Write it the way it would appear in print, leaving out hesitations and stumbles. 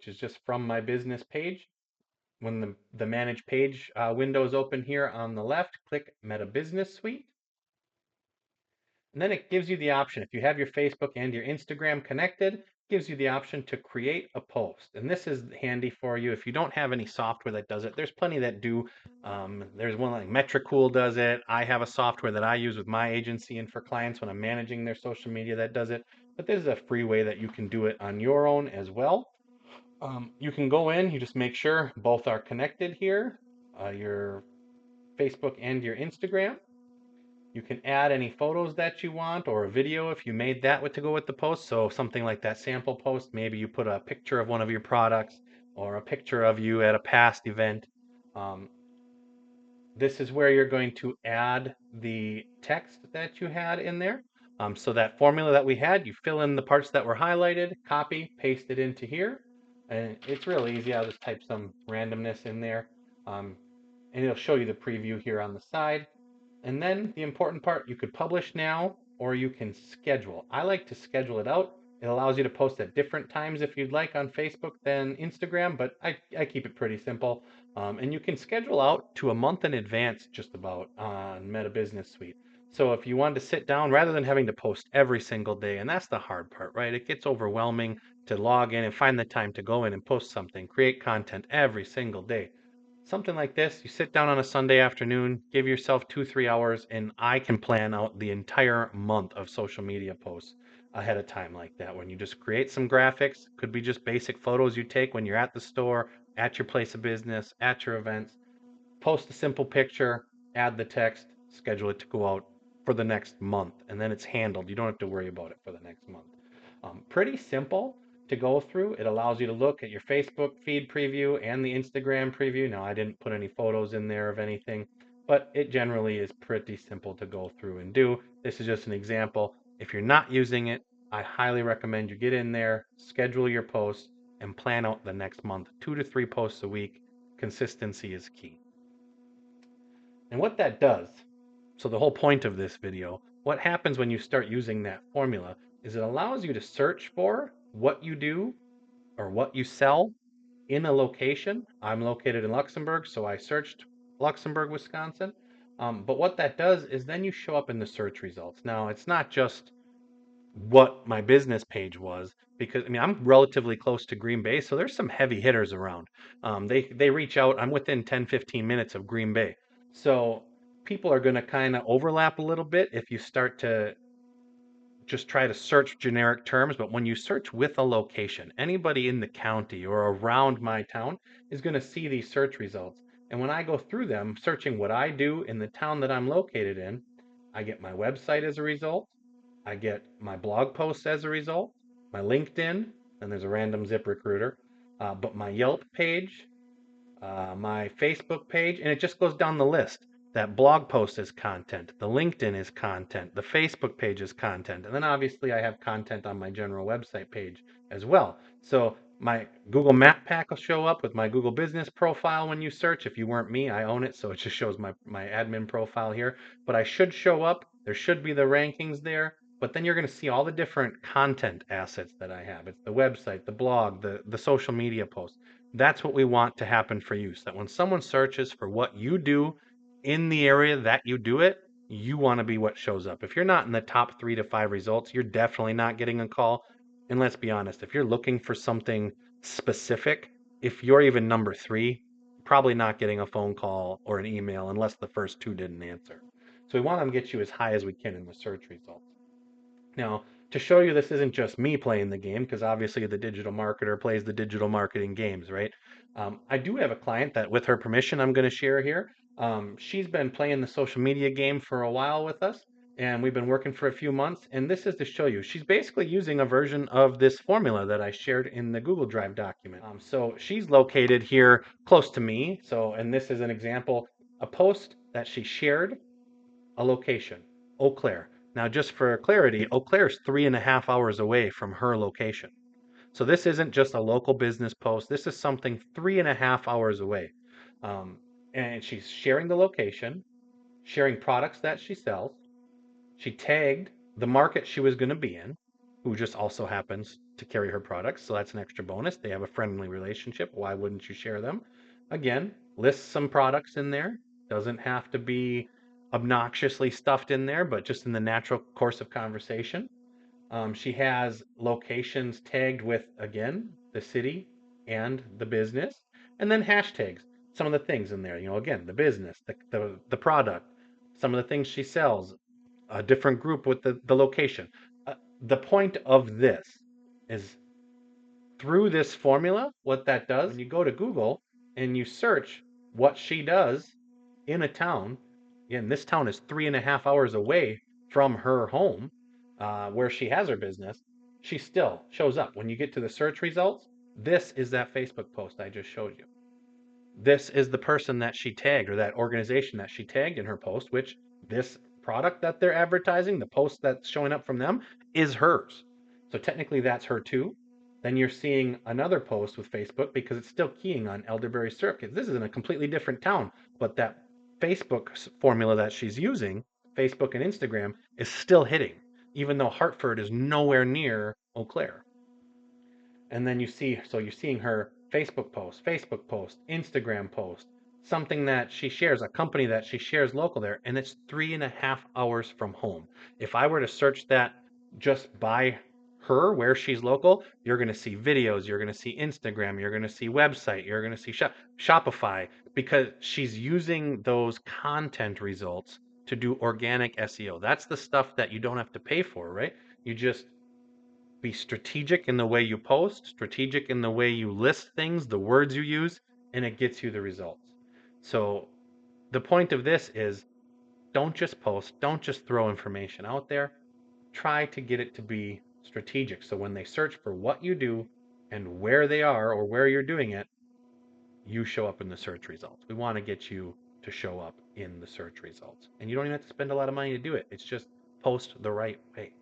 which is just from my business page. When the Manage Page window is open here on the left, click Meta Business Suite. And then it gives you the option, if you have your Facebook and your Instagram connected, gives you the option to create a post. And this is handy for you if you don't have any software that does it. There's plenty that do. There's one like Metricool does it. I have a software that I use with my agency and for clients when I'm managing their social media that does it. But this is a free way that you can do it on your own as well. You can go in, you just make sure both are connected here, your Facebook and your Instagram. You can add any photos that you want or a video if you made that to go with the post. So something like that sample post, maybe you put a picture of one of your products or a picture of you at a past event. Um, this is where you're going to add the text that you had in there. So that formula that we had, you fill in the parts that were highlighted, copy, paste it into here. And it's really easy. I'll just type some randomness in there. And it'll show you the preview here on the side. And then the important part, you could publish now or you can schedule. I like to schedule it out. It allows you to post at different times if you'd like on Facebook than Instagram, but I keep it pretty simple. And you can schedule out to a month in advance just about on Meta Business Suite. So if you wanted to sit down rather than having to post every single day, and that's the hard part, right? It gets overwhelming to log in and find the time to go in and post something, create content every single day. Something like this, you sit down on a Sunday afternoon, give yourself 2, 3 hours, and I can plan out the entire month of social media posts ahead of time like that. When you just create some graphics, could be just basic photos you take when you're at the store, at your place of business, at your events. Post a simple picture, add the text, schedule it to go out for the next month, and then it's handled. You don't have to worry about it for the next month. Pretty simple to go through. It allows you to look at your Facebook feed preview and the Instagram preview. Now, I didn't put any photos in there of anything, but it generally is pretty simple to go through and do. This is just an example. If you're not using it, I highly recommend you get in there, schedule your posts, and plan out the next month. 2 to 3 posts a week. Consistency is key. And what that does, so the whole point of this video, what happens when you start using that formula is it allows you to search for what you do or what you sell in a location. I'm located in Luxembourg, so I searched Luxembourg, Wisconsin. But what that does is then you show up in the search results. Now, it's not just what my business page was because I mean I'm relatively close to Green Bay, so there's some heavy hitters around. They reach out. I'm within 10-15 minutes of Green Bay, so people are going to kind of overlap a little bit if you start to just try to search generic terms. But when you search with a location, anybody in the county or around my town is going to see these search results. And when I go through them, searching what I do in the town that I'm located in, I get my website as a result. I get my blog posts as a result, my LinkedIn, and there's a random zip recruiter, but my Yelp page, my Facebook page, and it just goes down the list. That blog post is content, the LinkedIn is content, the Facebook page is content, and then obviously I have content on my general website page as well. So my Google Map Pack will show up with my Google Business profile when you search. If you weren't me, I own it, so it just shows my admin profile here. But I should show up. There should be the rankings there. But then you're going to see all the different content assets that I have. It's the website, the blog, the social media posts. That's what we want to happen for you. So that when someone searches for what you do in the area that you do it, you want to be what shows up. If you're not in the top 3 to 5 results, you're definitely not getting a call. And let's be honest, if you're looking for something specific, if you're even number 3, probably not getting a phone call or an email unless the first 2 didn't answer. So we want to get you as high as we can in the search results. Now, to show you this isn't just me playing the game, because obviously the digital marketer plays the digital marketing games, right? I do have a client that, with her permission, I'm going to share here. She's been playing the social media game for a while with us, and we've been working for a few months. And this is to show you. She's basically using a version of this formula that I shared in the Google Drive document. So she's located here close to me. So, and this is an example, a post that she shared, a location, Eau Claire. Now, just for clarity, Eau Claire is 3.5 hours away from her location. So this isn't just a local business post. This is something 3.5 hours away. Um, and she's sharing the location, sharing products that she sells. She tagged the market she was going to be in, who just also happens to carry her products, so that's an extra bonus. They have a friendly relationship. Why wouldn't you share them? Again, list some products in there. Doesn't have to be obnoxiously stuffed in there, but just in the natural course of conversation. She has locations tagged with, again, the city and the business, and then hashtags. Some of the things in there, again, the business, the product, some of the things she sells, a different group with the location. The point of this is through this formula, what that does, when you go to Google and you search what she does in a town, again, this town is 3.5 hours away from her home, where she has her business, she still shows up. When you get to the search results, this is that Facebook post I just showed you. This is the person that she tagged, or that organization that she tagged in her post, which this product that they're advertising, the post that's showing up from them, is hers. So technically that's her too. Then you're seeing another post with Facebook because it's still keying on elderberry syrup. This is in a completely different town, but that Facebook formula that she's using, Facebook and Instagram, is still hitting, even though Hartford is nowhere near Eau Claire. And then you're seeing her Facebook post, Instagram post, something that she shares, a company that she shares local there, and it's 3.5 hours from home. If I were to search that just by her, where she's local, you're going to see videos, you're going to see Instagram, you're going to see website, you're going to see Shopify, because she's using those content results to do organic SEO. That's the stuff that you don't have to pay for, right? You just be strategic in the way you post, strategic in the way you list things, the words you use, and it gets you the results. So the point of this is, don't just post, don't just throw information out there. Try to get it to be strategic. So when they search for what you do and where they are or where you're doing it, you show up in the search results. We want to get you to show up in the search results. And you don't even have to spend a lot of money to do it. It's just post the right way.